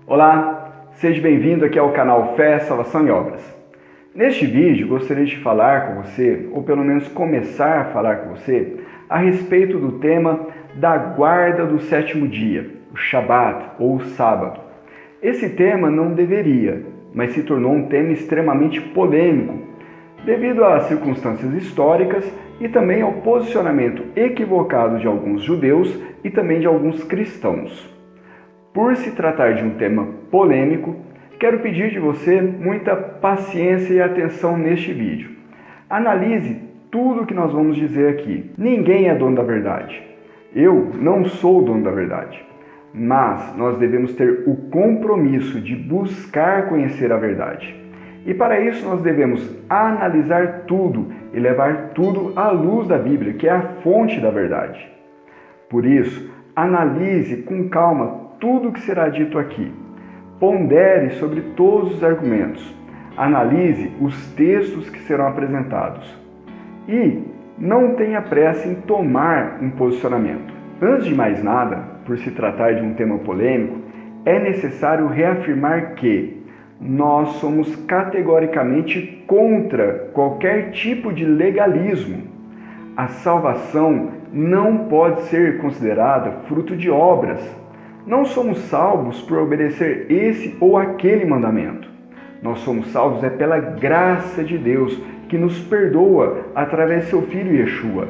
Olá, seja bem-vindo aqui ao canal Fé, Salvação e Obras. Neste vídeo gostaria de falar com você, ou pelo menos começar a falar com você, a respeito do tema da guarda do sétimo dia, o Shabat ou o sábado. Esse tema não deveria, mas se tornou um tema extremamente polêmico, devido às circunstâncias históricas e também ao posicionamento equivocado de alguns judeus e também de alguns cristãos. Por se tratar de um tema polêmico, quero pedir de você muita paciência e atenção neste vídeo. Analise tudo o que nós vamos dizer aqui. Ninguém é dono da verdade. Eu não sou o dono da verdade. Mas nós devemos ter o compromisso de buscar conhecer a verdade. E para isso nós devemos analisar tudo e levar tudo à luz da Bíblia, que é a fonte da verdade. Por isso, analise com calma tudo o que será dito aqui. Pondere sobre todos os argumentos. Analise os textos que serão apresentados. E não tenha pressa em tomar um posicionamento. Antes de mais nada, por se tratar de um tema polêmico, é necessário reafirmar que nós somos categoricamente contra qualquer tipo de legalismo. A salvação não pode ser considerada fruto de obras. Não somos salvos por obedecer esse ou aquele mandamento. Nós somos salvos pela graça de Deus, que nos perdoa através de seu Filho Yeshua.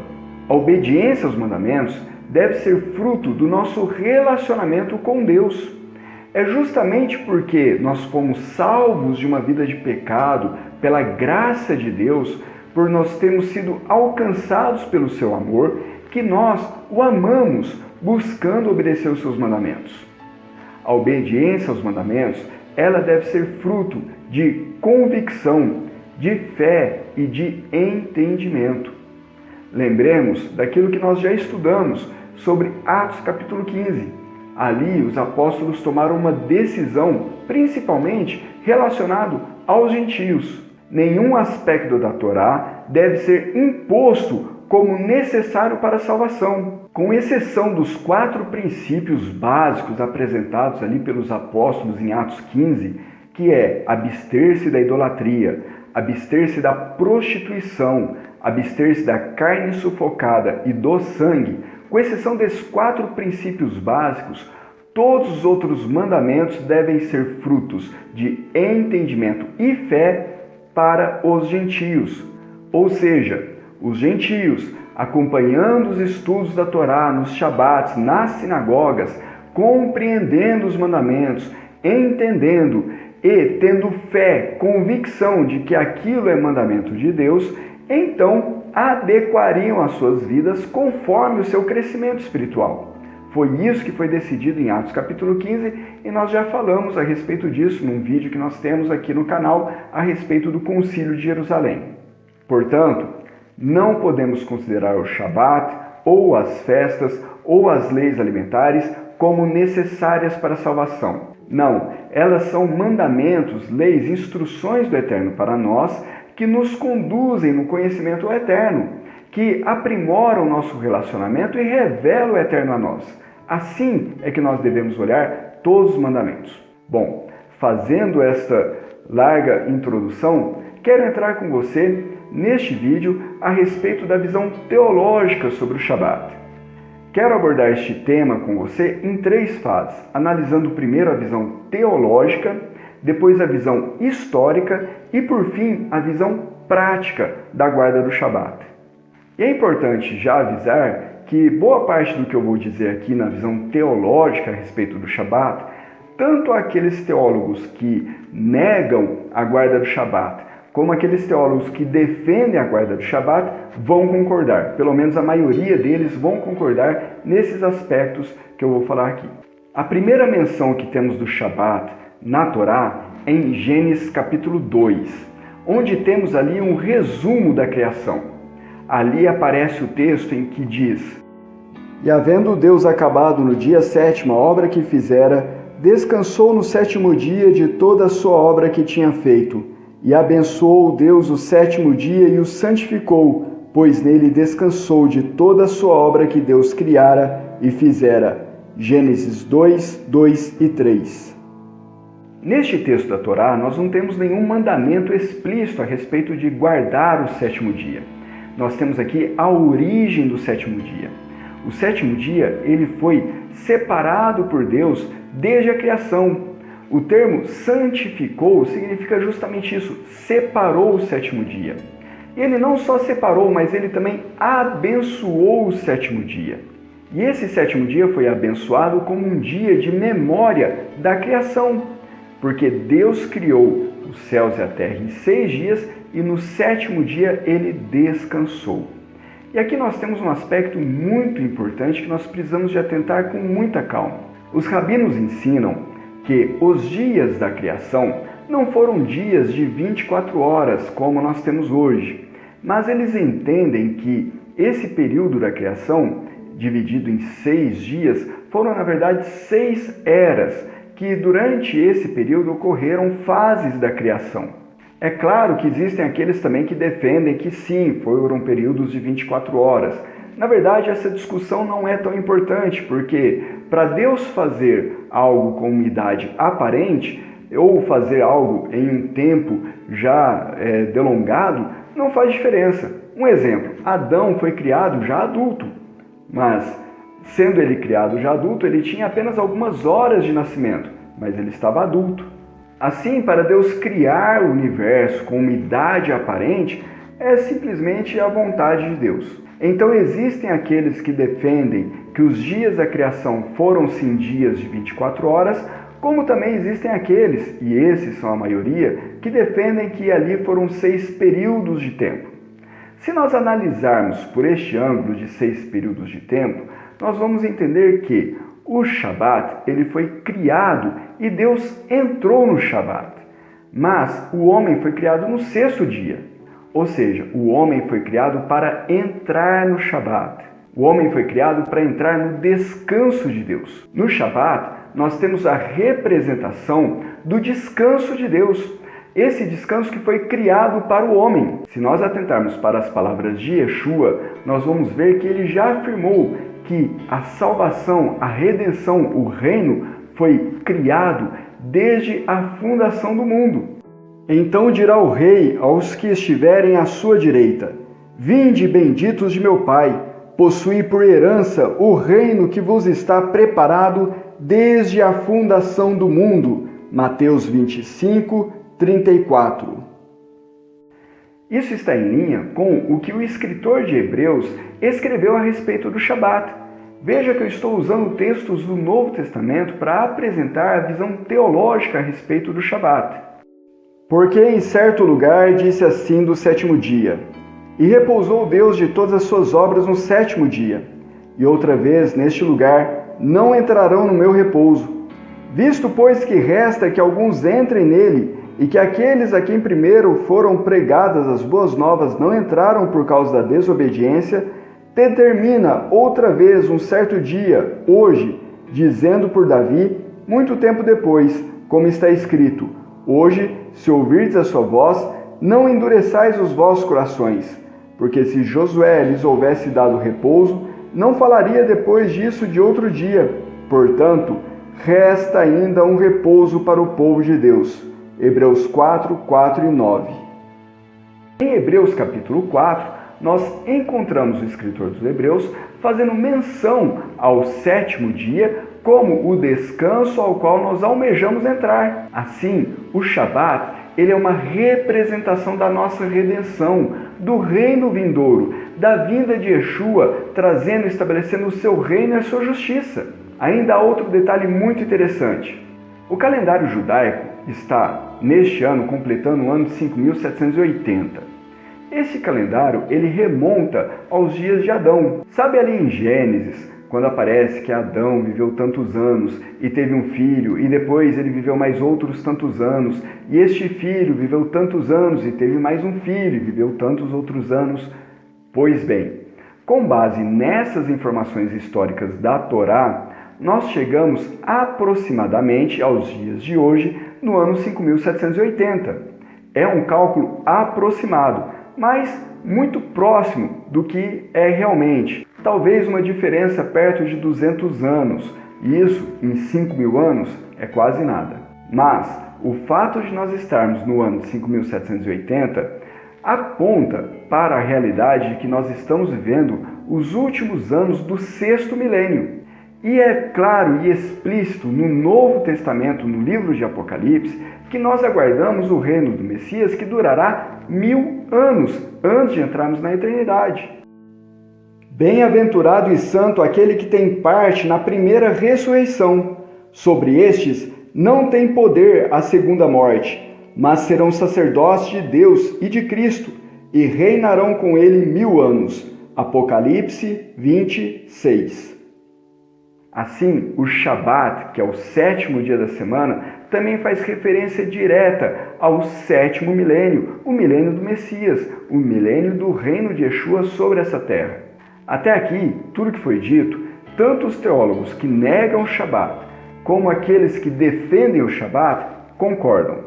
A obediência aos mandamentos deve ser fruto do nosso relacionamento com Deus. É justamente porque nós fomos salvos de uma vida de pecado, pela graça de Deus, por nós termos sido alcançados pelo seu amor, que nós o amamos, buscando obedecer os seus mandamentos. A obediência aos mandamentos, ela deve ser fruto de convicção, de fé e de entendimento. Lembremos daquilo que nós já estudamos sobre Atos capítulo 15. Ali os apóstolos tomaram uma decisão, principalmente relacionado aos gentios. Nenhum aspecto da Torá deve ser imposto como necessário para a salvação. Com exceção dos 4 princípios básicos apresentados ali pelos apóstolos em Atos 15, que é abster-se da idolatria, abster-se da prostituição, abster-se da carne sufocada e do sangue, com exceção desses 4 princípios básicos, todos os outros mandamentos devem ser frutos de entendimento e fé para os gentios. Ou seja, os gentios, acompanhando os estudos da Torá nos Shabats, nas sinagogas, compreendendo os mandamentos, entendendo e tendo fé, convicção de que aquilo é mandamento de Deus, então adequariam as suas vidas conforme o seu crescimento espiritual. Foi isso que foi decidido em Atos capítulo 15 e nós já falamos a respeito disso num vídeo que nós temos aqui no canal a respeito do Concílio de Jerusalém. Portanto, não podemos considerar o Shabat, ou as festas, ou as leis alimentares como necessárias para a salvação. Não, elas são mandamentos, leis, instruções do Eterno para nós que nos conduzem no conhecimento eterno, que aprimoram o nosso relacionamento e revelam o Eterno a nós. Assim é que nós devemos olhar todos os mandamentos. Bom, fazendo esta larga introdução, quero entrar com você neste vídeo a respeito da visão teológica sobre o Shabat. Quero abordar este tema com você em 3 fases, analisando primeiro a visão teológica, depois a visão histórica e, por fim, a visão prática da guarda do Shabat. E é importante já avisar que boa parte do que eu vou dizer aqui na visão teológica a respeito do Shabat, tanto aqueles teólogos que negam a guarda do Shabat, como aqueles teólogos que defendem a guarda do Shabat, vão concordar. Pelo menos a maioria deles vão concordar nesses aspectos que eu vou falar aqui. A primeira menção que temos do Shabat na Torá é em Gênesis capítulo 2, onde temos ali um resumo da criação. Ali aparece o texto em que diz: E havendo Deus acabado no dia 7º a obra que fizera, descansou no 7º dia de toda a sua obra que tinha feito. E abençoou Deus o 7º dia e o santificou, pois nele descansou de toda a sua obra que Deus criara e fizera. Gênesis 2, 2 e 3. Neste texto da Torá, nós não temos nenhum mandamento explícito a respeito de guardar o sétimo dia. Nós temos aqui a origem do sétimo dia. O sétimo dia, ele foi separado por Deus desde a criação. O termo santificou significa justamente isso, separou o sétimo dia. E ele não só separou, mas ele também abençoou o sétimo dia. E esse sétimo dia foi abençoado como um dia de memória da criação, porque Deus criou os céus e a terra em 6 dias e no sétimo dia ele descansou. E aqui nós temos um aspecto muito importante que nós precisamos de atentar com muita calma. Os rabinos ensinam que os dias da criação não foram dias de 24 horas como nós temos hoje, mas eles entendem que esse período da criação, dividido em 6 dias, foram na verdade 6 eras, que durante esse período ocorreram fases da criação. É claro que existem aqueles também que defendem que sim, foram períodos de 24 horas. Na verdade, essa discussão não é tão importante, porque para Deus fazer algo com uma idade aparente, ou fazer algo em um tempo já delongado, não faz diferença. Um exemplo, Adão foi criado já adulto, mas sendo ele criado já adulto, ele tinha apenas algumas horas de nascimento, mas ele estava adulto. Assim, para Deus criar o universo com uma idade aparente, é simplesmente a vontade de Deus. Então existem aqueles que defendem que os dias da criação foram sim dias de 24 horas, como também existem aqueles, e esses são a maioria, que defendem que ali foram 6 períodos de tempo. Se nós analisarmos por este ângulo de 6 períodos de tempo, nós vamos entender que o Shabat, ele foi criado e Deus entrou no Shabat. Mas o homem foi criado no 6º dia. Ou seja, o homem foi criado para entrar no Shabat. O homem foi criado para entrar no descanso de Deus. No Shabat, nós temos a representação do descanso de Deus. Esse descanso que foi criado para o homem. Se nós atentarmos para as palavras de Yeshua, nós vamos ver que ele já afirmou que a salvação, a redenção, o reino foi criado desde a fundação do mundo. Então dirá o rei aos que estiverem à sua direita: Vinde, benditos de meu Pai, possuí por herança o reino que vos está preparado desde a fundação do mundo. Mateus 25, 34. Isso está em linha com o que o escritor de Hebreus escreveu a respeito do Shabat. Veja que eu estou usando textos do Novo Testamento para apresentar a visão teológica a respeito do Shabat. Porque em certo lugar disse assim do 7º dia: E repousou Deus de todas as suas obras no 7º dia. E outra vez, neste lugar, não entrarão no meu repouso. Visto, pois, que resta que alguns entrem nele, e que aqueles a quem primeiro foram pregadas as boas novas não entraram por causa da desobediência, determina outra vez um certo dia, hoje, dizendo por Davi, muito tempo depois, como está escrito: Hoje, se ouvirdes a sua voz, não endureçais os vossos corações, porque se Josué lhes houvesse dado repouso, não falaria depois disso de outro dia. Portanto, resta ainda um repouso para o povo de Deus. Hebreus 4, 4 e 9. Em Hebreus capítulo 4, nós encontramos o escritor dos Hebreus fazendo menção ao 7º dia como o descanso ao qual nós almejamos entrar. Assim, o Shabat, ele é uma representação da nossa redenção, do reino vindouro, da vinda de Yeshua, trazendo e estabelecendo o seu reino e a sua justiça. Ainda há outro detalhe muito interessante. O calendário judaico está, neste ano, completando o ano de 5.780. Esse calendário, ele remonta aos dias de Adão. Sabe ali em Gênesis, quando aparece que Adão viveu tantos anos e teve um filho, e depois ele viveu mais outros tantos anos, e este filho viveu tantos anos e teve mais um filho e viveu tantos outros anos? Pois bem, com base nessas informações históricas da Torá, nós chegamos aproximadamente aos dias de hoje, no ano 5.780. É um cálculo aproximado, mas muito próximo do que é realmente. Talvez uma diferença perto de 200 anos, e isso em 5.000 anos é quase nada. Mas o fato de nós estarmos no ano de 5.780 aponta para a realidade de que nós estamos vivendo os últimos anos do sexto milênio. E é claro e explícito no Novo Testamento, no livro de Apocalipse, que nós aguardamos o reino do Messias que durará 1000 anos antes de entrarmos na eternidade. Bem-aventurado e santo aquele que tem parte na primeira ressurreição. Sobre estes não tem poder a segunda morte, mas serão sacerdotes de Deus e de Cristo, e reinarão com ele 1000 anos. Apocalipse 26. Assim, o Shabat, que é o sétimo dia da semana, também faz referência direta ao sétimo milênio, o milênio do Messias, o milênio do reino de Yeshua sobre essa terra. Até aqui, tudo que foi dito, tanto os teólogos que negam o Shabat, como aqueles que defendem o Shabat, concordam.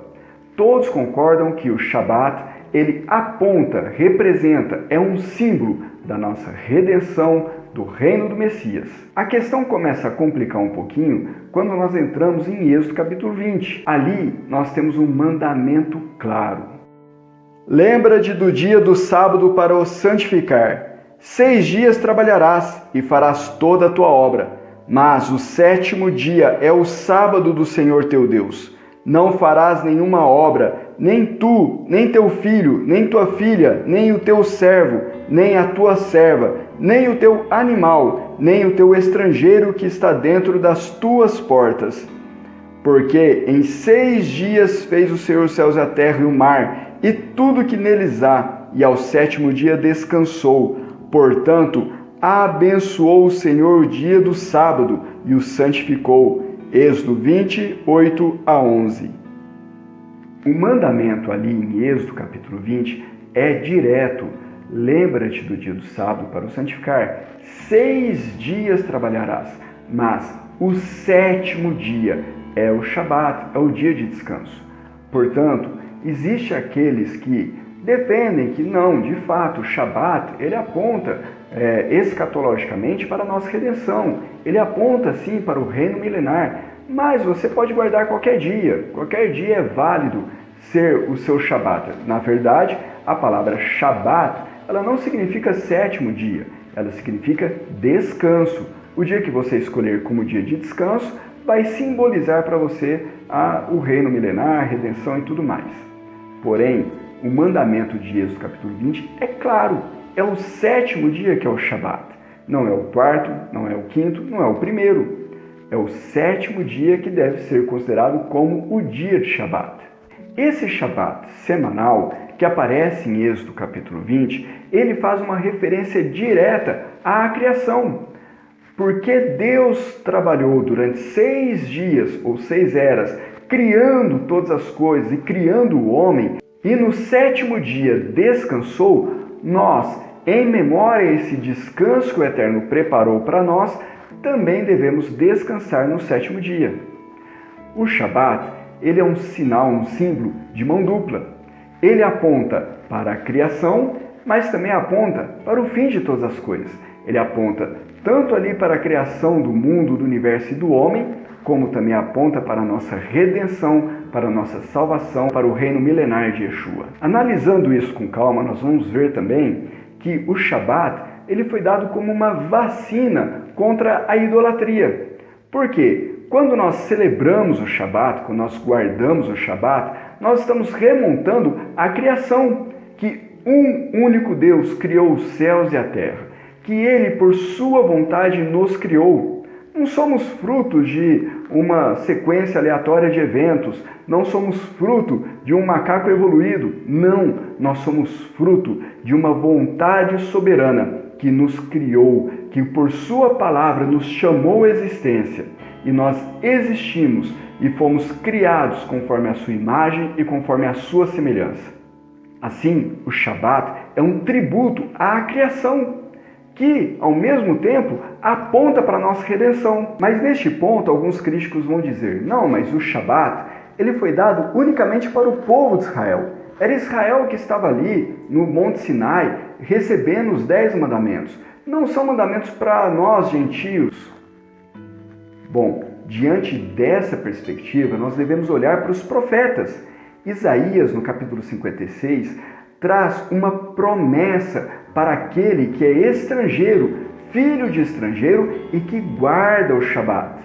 Todos concordam que o Shabat, ele aponta, representa, é um símbolo da nossa redenção, do reino do Messias. A questão começa a complicar um pouquinho quando nós entramos em Êxodo capítulo 20. Ali nós temos um mandamento claro. Lembra-te do dia do sábado para o santificar. 6 dias trabalharás e farás toda a tua obra, mas o sétimo dia é o sábado do Senhor teu Deus. Não farás nenhuma obra, nem tu, nem teu filho, nem tua filha, nem o teu servo, nem a tua serva, nem o teu animal, nem o teu estrangeiro que está dentro das tuas portas. Porque em 6 dias fez o Senhor os céus, a terra e o mar, e tudo que neles há, e ao sétimo dia descansou. Portanto, abençoou o Senhor o dia do sábado e o santificou. Êxodo 20, 8 a 11. O mandamento ali em Êxodo capítulo 20 é direto. Lembra-te do dia do sábado para o santificar. 6 dias trabalharás, mas o sétimo dia é o Shabat, é o dia de descanso. Portanto, existe aqueles que defendem que não, de fato, o Shabat, ele aponta escatologicamente para a nossa redenção. Ele aponta, sim, para o reino milenar. Mas você pode guardar qualquer dia é válido ser o seu Shabat. Na verdade, a palavra Shabat, ela não significa sétimo dia, ela significa descanso. O dia que você escolher como dia de descanso vai simbolizar para você o reino milenar, a redenção e tudo mais. Porém, o mandamento de Êxodo capítulo 20 é claro, é o sétimo dia que é o Shabat. Não é o quarto, não é o quinto, não é o primeiro. É o sétimo dia que deve ser considerado como o dia de Shabat. Esse Shabat semanal que aparece em Êxodo capítulo 20, ele faz uma referência direta à criação. Porque Deus trabalhou durante 6 dias ou 6 eras, criando todas as coisas e criando o homem, e no sétimo dia descansou, nós, em memória a esse descanso que o Eterno preparou para nós, também devemos descansar no sétimo dia. O Shabat, ele é um sinal, um símbolo de mão dupla. Ele aponta para a criação, mas também aponta para o fim de todas as coisas. Ele aponta tanto ali para a criação do mundo, do universo e do homem, como também aponta para a nossa redenção, para a nossa salvação, para o reino milenar de Yeshua. Analisando isso com calma, nós vamos ver também que o Shabat, ele foi dado como uma vacina contra a idolatria. Por quê? Quando nós celebramos o Shabat, quando nós guardamos o Shabat, nós estamos remontando a criação, que um único Deus criou os céus e a terra, que Ele, por sua vontade, nos criou. Não somos frutos de uma sequência aleatória de eventos, não somos fruto de um macaco evoluído, não, nós somos fruto de uma vontade soberana que nos criou, que por sua palavra nos chamou à existência, e nós existimos e fomos criados conforme a sua imagem e conforme a sua semelhança. Assim, o Shabat é um tributo à criação, que, ao mesmo tempo, aponta para a nossa redenção. Mas neste ponto, alguns críticos vão dizer, não, mas o Shabat, ele foi dado unicamente para o povo de Israel. Era Israel que estava ali, no Monte Sinai, recebendo os 10 mandamentos. Não são mandamentos para nós, gentios. Bom, diante dessa perspectiva, nós devemos olhar para os profetas. Isaías, no capítulo 56, traz uma promessa para aquele que é estrangeiro, filho de estrangeiro e que guarda o Shabat.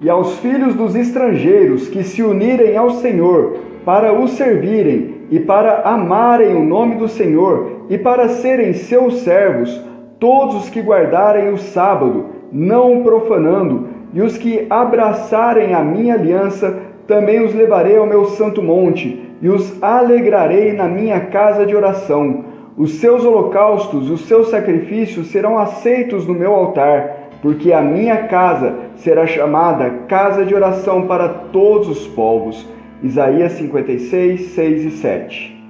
E aos filhos dos estrangeiros que se unirem ao Senhor para o servirem e para amarem o nome do Senhor e para serem seus servos, todos os que guardarem o sábado, não o profanando, e os que abraçarem a minha aliança, também os levarei ao meu santo monte, e os alegrarei na minha casa de oração. Os seus holocaustos e os seus sacrifícios serão aceitos no meu altar, porque a minha casa será chamada casa de oração para todos os povos. Isaías 56, 6 e 7.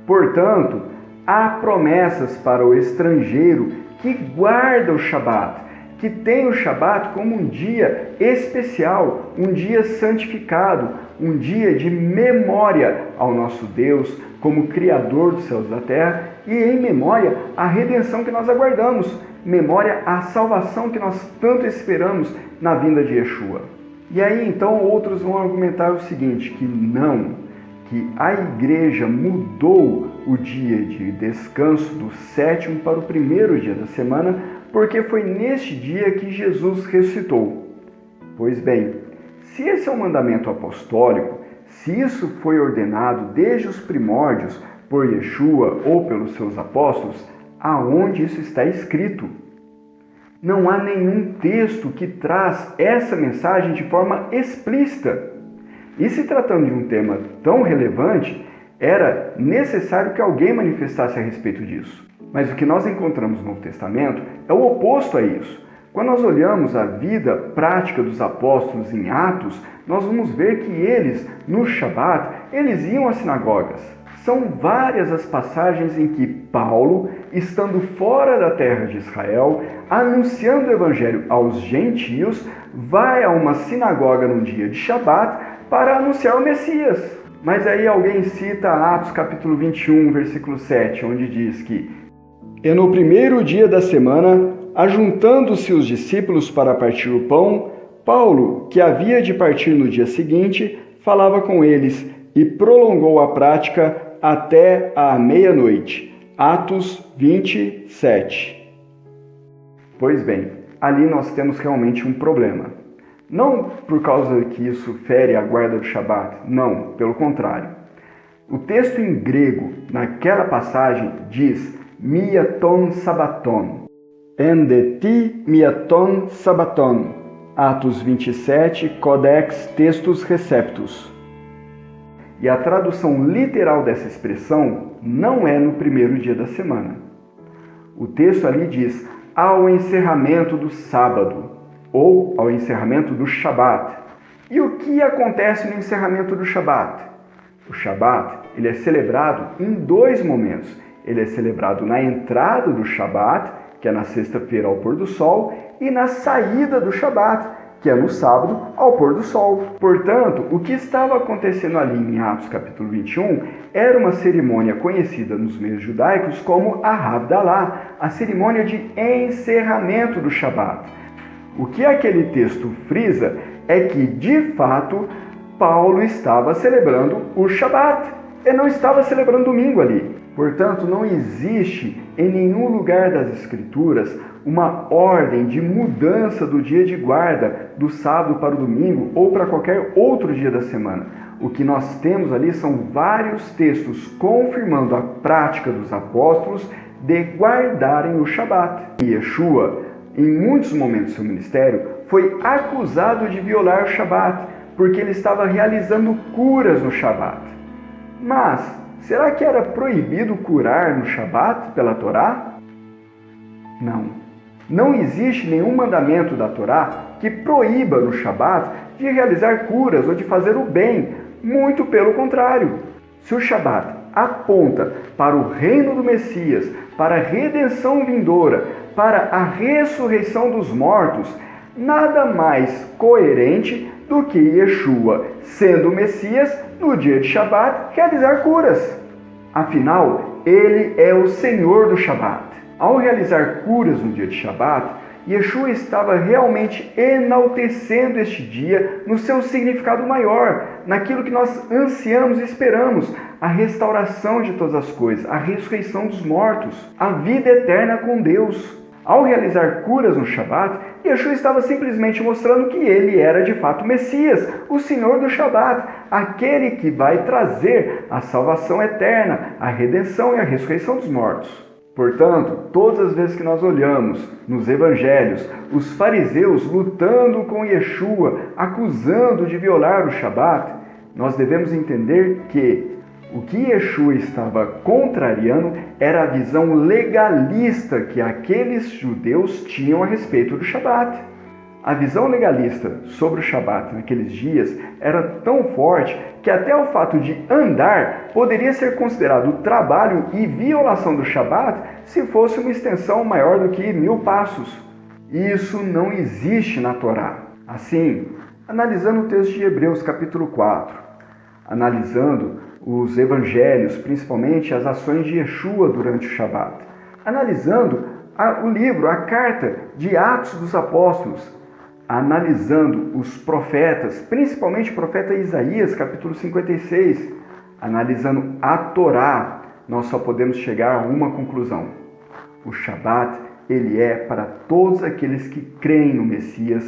Portanto, há promessas para o estrangeiro que guarda o Shabat, que tem o Shabat como um dia especial, um dia santificado, um dia de memória ao nosso Deus como Criador dos céus e da terra e em memória à redenção que nós aguardamos, memória à salvação que nós tanto esperamos na vinda de Yeshua. E aí então outros vão argumentar o seguinte, que a igreja mudou o dia de descanso do sétimo para o primeiro dia da semana, porque foi neste dia que Jesus ressuscitou. Pois bem, se esse é um mandamento apostólico, se isso foi ordenado desde os primórdios por Yeshua ou pelos seus apóstolos, aonde isso está escrito? Não há nenhum texto que traz essa mensagem de forma explícita. E se tratando de um tema tão relevante, era necessário que alguém manifestasse a respeito disso. Mas o que nós encontramos no Novo Testamento é o oposto a isso. Quando nós olhamos a vida prática dos apóstolos em Atos, nós vamos ver que eles, no Shabat, eles iam às sinagogas. São várias as passagens em que Paulo, estando fora da terra de Israel, anunciando o evangelho aos gentios, vai a uma sinagoga no dia de Shabat para anunciar o Messias. Mas aí alguém cita Atos capítulo 21, versículo 7, onde diz que "E no primeiro dia da semana, ajuntando-se os discípulos para partir o pão, Paulo, que havia de partir no dia seguinte, falava com eles e prolongou a prática até à meia-noite." Atos 27. Pois bem, ali nós temos realmente um problema. Não por causa que isso fere a guarda do Shabat, não, pelo contrário. O texto em grego, naquela passagem, diz miaton sabaton. Endeti miaton sabaton. Atos 27, Codex Textus Receptus. E a tradução literal dessa expressão não é no primeiro dia da semana. O texto ali diz ao encerramento do sábado, ou ao encerramento do Shabat. E o que acontece no encerramento do Shabat? O Shabat, ele é celebrado em dois momentos. Ele é celebrado na entrada do Shabat, que é na sexta-feira ao pôr do sol, e na saída do Shabat, que é no sábado ao pôr do sol. Portanto, o que estava acontecendo ali em Atos capítulo 21 era uma cerimônia conhecida nos meios judaicos como a Havdalah, a cerimônia de encerramento do Shabat. O que aquele texto frisa é que, de fato, Paulo estava celebrando o Shabat. Ele não estava celebrando domingo ali. Portanto, não existe em nenhum lugar das Escrituras uma ordem de mudança do dia de guarda do sábado para o domingo ou para qualquer outro dia da semana. O que nós temos ali são vários textos confirmando a prática dos apóstolos de guardarem o Shabat. E Yeshua, em muitos momentos do seu ministério, foi acusado de violar o Shabat, porque ele estava realizando curas no Shabat. Mas, será que era proibido curar no Shabat pela Torá? Não. Não existe nenhum mandamento da Torá que proíba no Shabat de realizar curas ou de fazer o bem. Muito pelo contrário. Se o Shabat aponta para o reino do Messias, para a redenção vindoura, para a ressurreição dos mortos, nada mais coerente do que Yeshua, sendo o Messias, no dia de Shabat, realizar curas. Afinal, ele é o Senhor do Shabat. Ao realizar curas no dia de Shabat, Yeshua estava realmente enaltecendo este dia no seu significado maior, naquilo que nós ansiamos e esperamos, a restauração de todas as coisas, a ressurreição dos mortos, a vida eterna com Deus. Ao realizar curas no Shabat, Yeshua estava simplesmente mostrando que ele era de fato o Messias, o Senhor do Shabat, aquele que vai trazer a salvação eterna, a redenção e a ressurreição dos mortos. Portanto, todas as vezes que nós olhamos nos evangelhos os fariseus lutando com Yeshua, acusando de violar o Shabat, nós devemos entender que o que Yeshua estava contrariando era a visão legalista que aqueles judeus tinham a respeito do Shabat. A visão legalista sobre o Shabat naqueles dias era tão forte que até o fato de andar poderia ser considerado trabalho e violação do Shabat se fosse uma extensão maior do que 1000 passos. Isso não existe na Torá. Assim, analisando o texto de Hebreus capítulo 4, analisando os evangelhos, principalmente as ações de Yeshua durante o Shabat, analisando o livro, a carta de Atos dos Apóstolos, analisando os profetas, principalmente o profeta Isaías, capítulo 56, analisando a Torá, nós só podemos chegar a uma conclusão. O Shabat, ele é para todos aqueles que creem no Messias,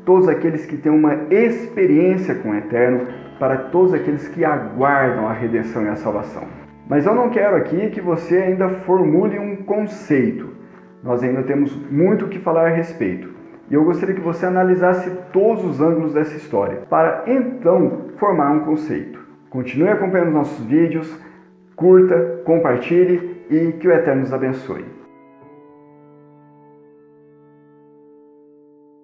todos aqueles que têm uma experiência com o Eterno, para todos aqueles que aguardam a redenção e a salvação. Mas eu não quero aqui que você ainda formule um conceito. Nós ainda temos muito o que falar a respeito. E eu gostaria que você analisasse todos os ângulos dessa história, para então formar um conceito. Continue acompanhando os nossos vídeos, curta, compartilhe e que o Eterno nos abençoe.